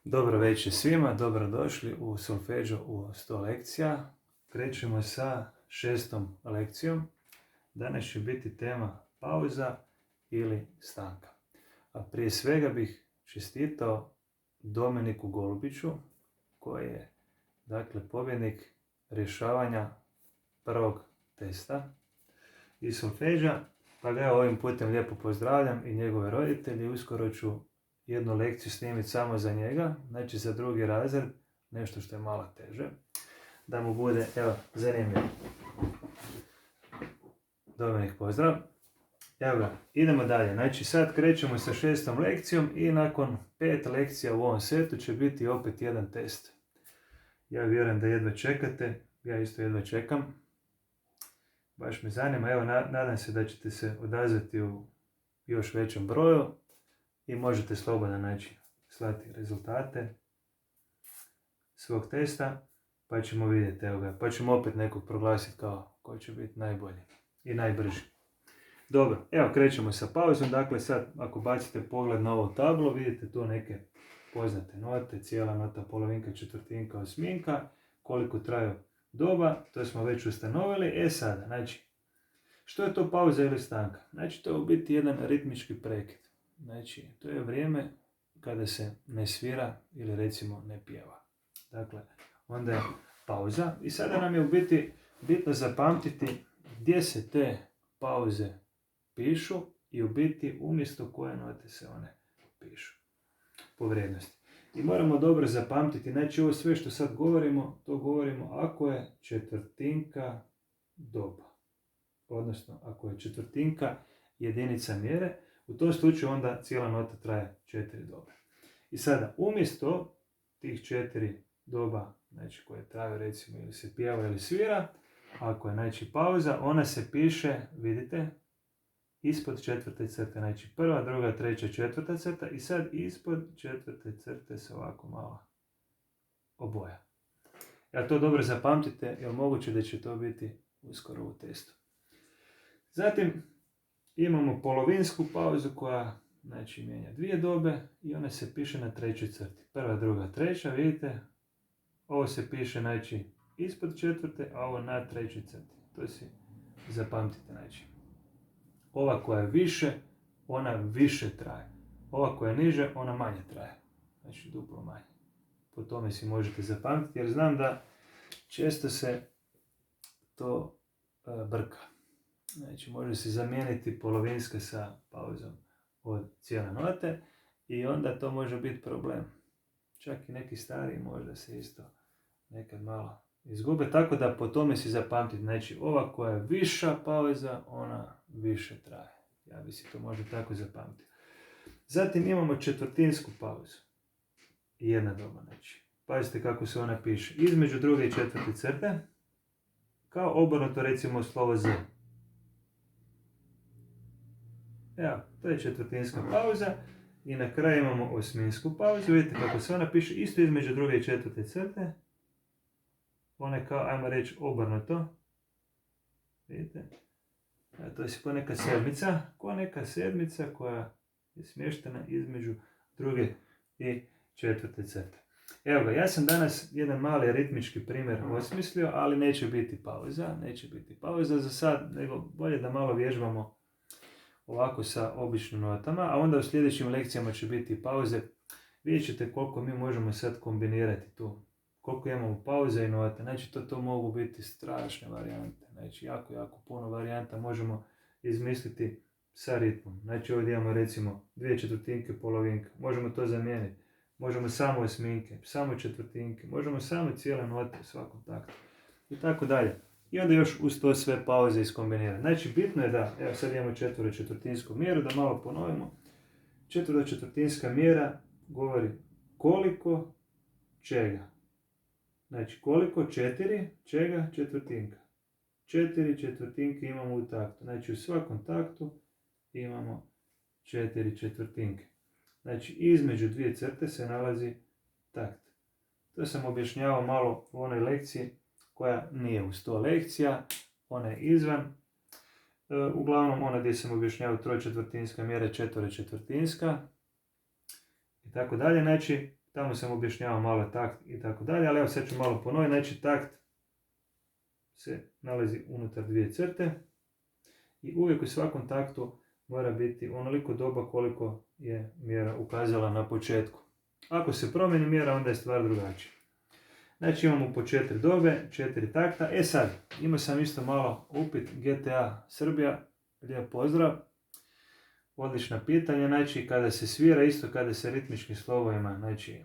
Dobro večer svima, dobrodošli u Solfeggio u 100 lekcija. Krećemo sa 6. lekcijom. Danas će biti tema pauza ili stanka. A prije svega bih čestitao Dominiku Golubiću, koji je pobjednik rješavanja prvog testa iz Solfeggia. Pa ga ovim putem lijepo pozdravljam i njegove roditelje. Uskoro ću jednu lekciju snimiti samo za njega, znači za drugi razred, nešto što je malo teže, da mu bude, zanimljivo. Dominik, pozdrav. Evo ga, idemo dalje. Znači sad krećemo sa 6. lekcijom i nakon 5 lekcija u ovom setu će biti opet jedan test. Ja vjerujem da jedva čekate, ja isto jedva čekam. Baš me zanima, nadam se da ćete se odazvati u još većem broju. I možete slobodno slati rezultate svog testa, pa ćemo vidjeti, pa ćemo opet nekog proglasiti kao koji će biti najbolji i najbrži. Dobro, krećemo sa pauzom. Dakle, sad ako bacite pogled na ovo tablo, vidite tu neke poznate note, cijela nota, polovinka, četvrtinka, osminka, koliko traju doba, to smo već ustanovili. Sada, što je to pauza ili stanka? To je u biti jedan ritmički prekid. To je vrijeme kada se ne svira ili recimo ne pjeva. Dakle, onda je pauza i sada nam je u biti bitno zapamtiti gdje se te pauze pišu i u biti umjesto koje note se one pišu po vrijednosti. I moramo dobro zapamtiti, ovo sve što sad govorimo, to govorimo ako je četvrtinka doba. Odnosno, ako je četvrtinka jedinica mjere, u tom slučaju onda cijela nota traje 4 dobe. I sada, umjesto tih 4 doba, koje traju recimo ili se pjeva ili svira, ako je pauza, ona se piše, vidite, ispod četvrte crte. Prva, druga, treća, četvrta crta i sad ispod četvrte crte se ovako malo oboja. To dobro zapamtite, jer moguće da će to biti uskoro u testu. Zatim, imamo polovinsku pauzu koja mijenja 2 dobe i ona se piše na trećoj crti. Prva, druga, treća, vidite, ovo se piše ispod četvrte, a ovo na trećoj crti. To si zapamtite. Ova koja je više, ona više traje. Ova koja je niže, ona manje traje. Duplo manje. Po tome si možete zapamtiti, jer znam da često se to brka. Može se zamijeniti polovinska sa pauzom od cijele note i onda to može biti problem. Čak i neki stariji možda se isto nekad malo izgube, tako da po tome si zapamtiti. Ova koja je viša pauza, ona više traje. Ja bi si to možda tako zapamtio. Zatim imamo četvrtinsku pauzu. Jedna doba, pazite kako se ona piše. Između druge i četvrte crte, kao obrnuto recimo slovo Z. To je četvrtinska pauza i na kraju imamo osminsku pauzu. Vidite kako se ona piše isto između druge i četvrte crte. Ona je kao, ajmo reći, obrnuto. Vidite? To je ko neka sedmica koja je smještena između druge i četvrte crte. Evo ga, ja sam danas jedan mali ritmički primjer osmislio, ali neće biti pauza za sad, nego bolje da malo vježbamo ovako sa običnim notama, a onda u sljedećim lekcijama će biti pauze. Vidjet ćete koliko mi možemo sad kombinirati tu, koliko imamo pauze i nota. To mogu biti strašne varijante, jako puno varijanta možemo izmisliti sa ritmom. Ovdje imamo recimo 2 četvrtinke, polovinka, možemo to zamijeniti. Možemo samo osminke, samo četvrtinke, možemo samo cijele note u svakom taktu. I tako dalje. I onda još uz to sve pauze iskombinirati. Bitno je da, sad imamo četvrtinsku mjeru, da malo ponovimo. Četvrtinska mjera govori koliko čega. Koliko 4 čega četvrtinka. 4 četvrtinke imamo u taktu. U svakom taktu imamo 4 četvrtinke. Između 2 crte se nalazi takt. To sam objašnjavao malo u onoj lekciji koja nije u 100 lekcija, ona je izvan. Uglavnom, ona gdje sam objašnjavao trojčetvrtinska mjera, četverečetvrtinska i tako dalje. tamo sam objašnjavao malo takt i tako dalje, ali evo sad ću malo ponoviti. Znači takt se nalazi unutar dvije crte i uvijek u svakom taktu mora biti onoliko doba koliko je mjera ukazala na početku. Ako se promijeni mjera, onda je stvar drugačija. Znači imamo po 4 dobe, 4 takta. E sad, imao sam isto malo upit GTA Srbija, lijep pozdrav. Odlična pitanja, znači kada se svira, isto kada se ritmičkim slovovima, znači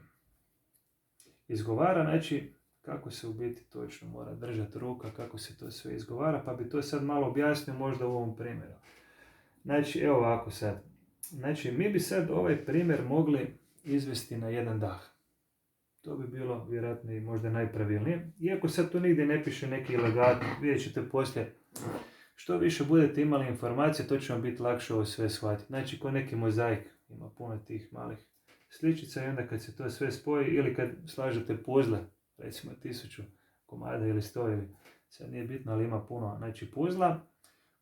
izgovara, znači kako se u biti točno mora držati ruka, kako se to sve izgovara, pa bi to sad malo objasnio možda u ovom primjeru. Znači, evo ovako sad. Znači, mi bi sad ovaj primjer mogli izvesti na jedan dah. To bi bilo vjerojatno i možda najpravilnije. Iako sad tu nigdje ne piše neki legat, vidjet ćete poslije. Što više budete imali informacije, to će vam biti lakše ovo sve shvatiti. Znači, ko neki mozaik, ima puno tih malih sličica i onda kad se to sve spoji ili kad slažete puzzle, recimo 1000 komada ili 100 ili sad nije bitno, ali ima puno, znači puzla,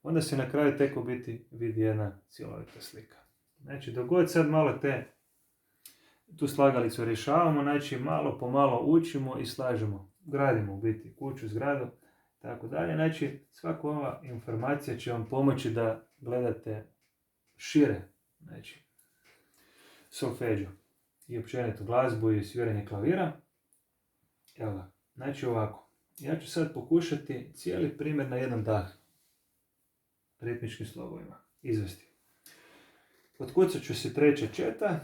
onda se na kraju tek u biti vidi jedna cjelovita slika. Znači, dok god sad malo tu slagalicu rješavamo, znači malo po malo učimo i slažemo, gradimo u biti kuću, zgradu, tako dalje. Znači, svaka ova informacija će vam pomoći da gledate šire, znači, solfeđo i općenito glazbu i sviranje klavira. Evo ga, znači ovako. Ja ću sad pokušati cijeli primjer na jedan dah ritmičkim slovovima izvesti. Otkucat ću se treća četa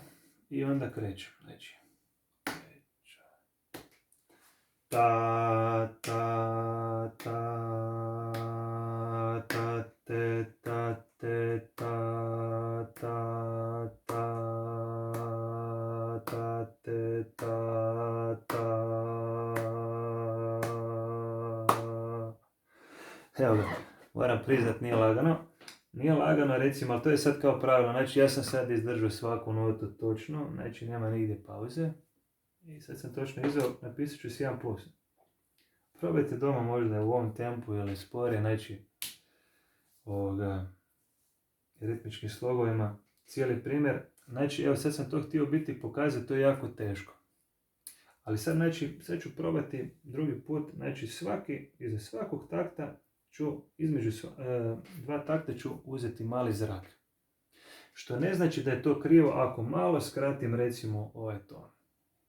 i onda krećem. Znači, ta, ta, ta, ta, te, ta, te, ta, ta, ta, ta, te, ta, ta. Evo ga, moram priznat, nije lagano. Nije lagano, recimo, ali to je sad kao pravilo. Znači, ja sam sad izdržao svaku notu točno, znači nema nigdje pauze. I sad sam točno izveo, napisat ću si 1%. Probajte doma možda u ovom tempu ili sporije, znači ritmičkim slogovima. Cijeli primjer, znači evo sad sam to htio biti pokazati, to je jako teško. Ali sad, znači, sad ću probati drugi put, znači iza svakog takta ću, između dva takta ću uzeti mali zrak. Što ne znači da je to krivo ako malo skratim recimo ovaj ton.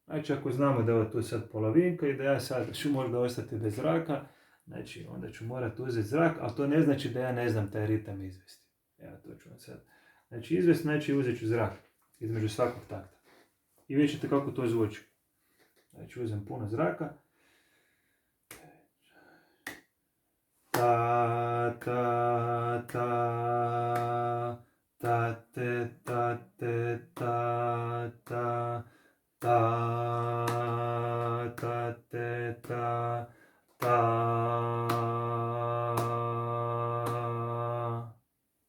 Znači ako znamo da je ovo tu sad polovinka i da ja sad ću možda ostati bez zraka, znači onda ću morati uzeti zrak, ali to ne znači da ja ne znam taj ritam izvesti. Evo to ću vam sad. Znači izvesti, znači uzet ću zrak između svakog takta. I vidjet ćete kako to zvuči. Znači uzem puno zraka. Ta, ta, ta, ta, te, ta, te, ta, ta, ta, ta, te, ta, ta.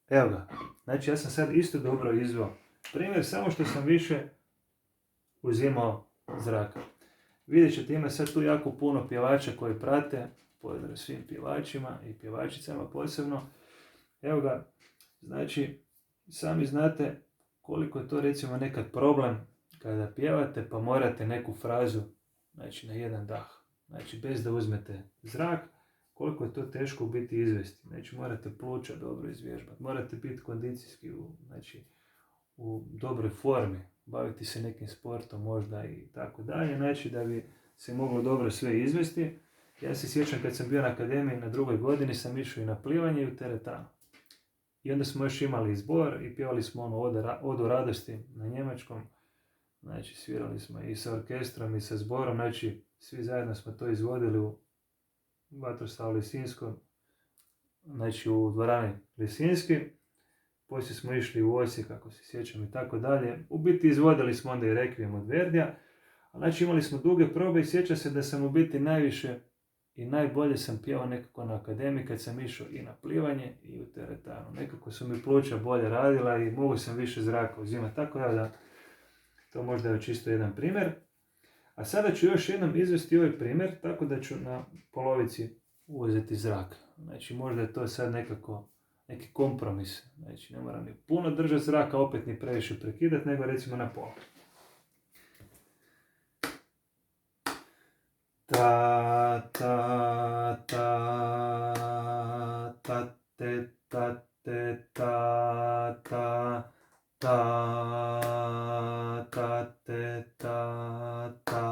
Evo ga. Znači ja sam sad isto dobro izveo primjer, samo što sam više uzimao zraka. Vidjet ćete, ima sad tu jako puno pjevača koji prate. Pozdrav svim pjevačima i pjevačicama posebno. Evo ga, znači, sami znate koliko je to recimo nekad problem kada pjevate pa morate neku frazu, znači na jedan dah, znači bez da uzmete zrak, koliko je to teško u biti izvesti. Znači morate pluća dobro izvježbati, morate biti kondicijski u dobroj formi, baviti se nekim sportom možda i tako dalje, znači da bi se moglo dobro sve izvesti. Ja se sjećam kad sam bio na akademiji na 2. godini sam išao i na plivanje i u teretanu. I onda smo još imali zbor i pjevali smo Odu radosti na njemačkom. Znači svirali smo i sa orkestrom i sa zborom, znači svi zajedno smo to izvodili u Vatroslavu Lisinskom, znači u dvorani Lisinski. Poslije smo išli u Osijek, kako se sjećam i tako dalje. U biti izvodili smo onda i Rekvijem od Verdija. Znači imali smo duge probe i sjećam se da sam u biti najviše i najbolje sam pjevao nekako na akademiji kad sam išao i na plivanje i u teretanu. Nekako su mi pluća bolje radila i mogu sam više zraka uzimati. Tako da to možda je čisto jedan primjer. A sada ću još jednom izvesti ovaj primjer tako da ću na polovici uzeti zrak. Znači možda je to sad neki kompromis. Znači ne moram ni puno držati zraka, opet ni previše prekidati, nego recimo na pola. ta, ta, ta, ta, te, ta, te, ta, ta, ta, ta, te, ta, ta.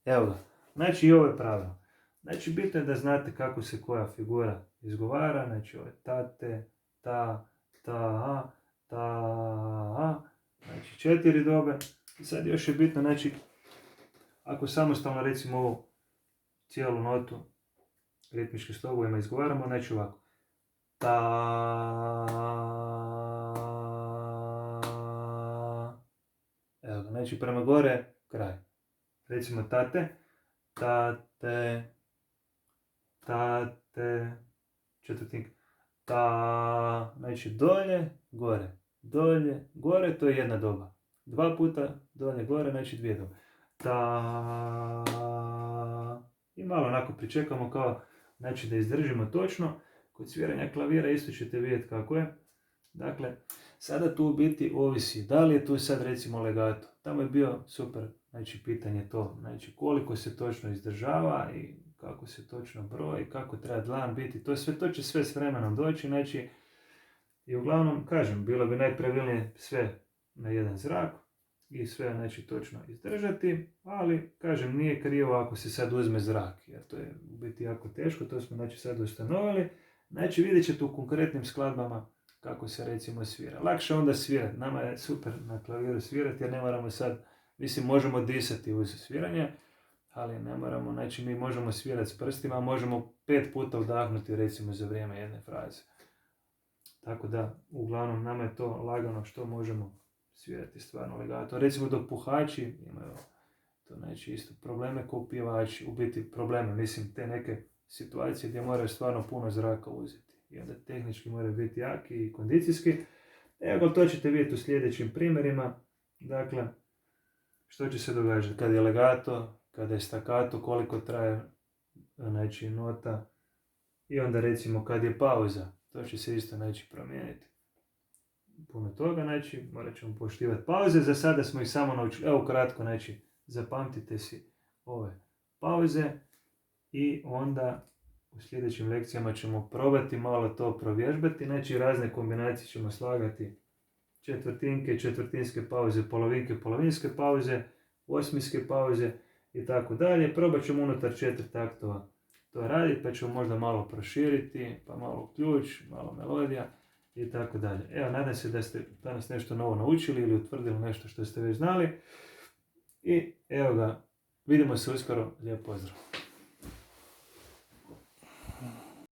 Evo ga. Znači i ovo je pravilno. Znači bitno je da znate kako se koja figura izgovara. Znači ovo je tate, ta, ta, ta, znači 4 dobe. I sad još je bitno, znači, ako samostalno recimo ovu cijelu notu ritmičkim slobovima izgovaramo, znači ovako. Ta, evo ga, znači prema gore, kraj. Recimo tate, tate, tate, četvrtinka, ta, znači dolje, gore, to je jedna doba. 2 puta dolje, gore, znači 2 dobe. Ta, i malo onako pričekamo kao, znači da izdržimo točno. Kod sviranja klavira isto ćete vidjeti kako je. Dakle, sada tu u biti ovisi, da li je tu sad recimo legato. Tamo je bio super, znači pitanje to, znači koliko se točno izdržava i kako se točno broji, kako treba dlan biti, to će sve s vremenom doći, znači i uglavnom, kažem, bilo bi najpravilnije sve na jedan zrak i sve, znači, točno izdržati, ali, kažem, nije krivo ako se sad uzme zrak, jer to je u biti jako teško, to smo, znači, sad ustanovili. Znači, vidjet ćete u konkretnim skladbama kako se, recimo, svira. Lakše onda svirati, nama je super na klaviru svirati, jer ne moramo sad, mislim, možemo disati uz sviranje, ali ne moramo, znači, mi možemo svirati s prstima, možemo 5 puta udahnuti, recimo, za vrijeme jedne fraze. Tako da, uglavnom, nama je to lagano što možemo svirati stvarno legato. Recimo dok puhači imaju to, znači, isto probleme kao pjevači, u biti probleme, mislim, te neke situacije gdje moraju stvarno puno zraka uzeti. I onda tehnički moraju biti jaki i kondicijski. Evo, to ćete vidjeti u sljedećim primjerima. Dakle, što će se događati kad je legato, kada je staccato, koliko traje, znači, nota. I onda recimo kad je pauza, to će se isto, znači, promijeniti. Puno toga, znači, morat ćemo poštivati pauze. Za sada smo ih samo naučili. Evo kratko, znači, zapamtite si ove pauze i onda u sljedećim lekcijama ćemo probati malo to provježbati. Znači, razne kombinacije ćemo slagati. Četvrtinke, četvrtinske pauze, polovinke, polovinske pauze, osminske pauze i tako dalje. Probat ćemo unutar 4 taktova to raditi, pa ćemo možda malo proširiti, pa malo ključ, malo melodija i tako dalje. Evo, nadam se da ste danas nešto novo naučili ili utvrdili nešto što ste već znali. I evo ga, vidimo se uskoro, lijep pozdrav.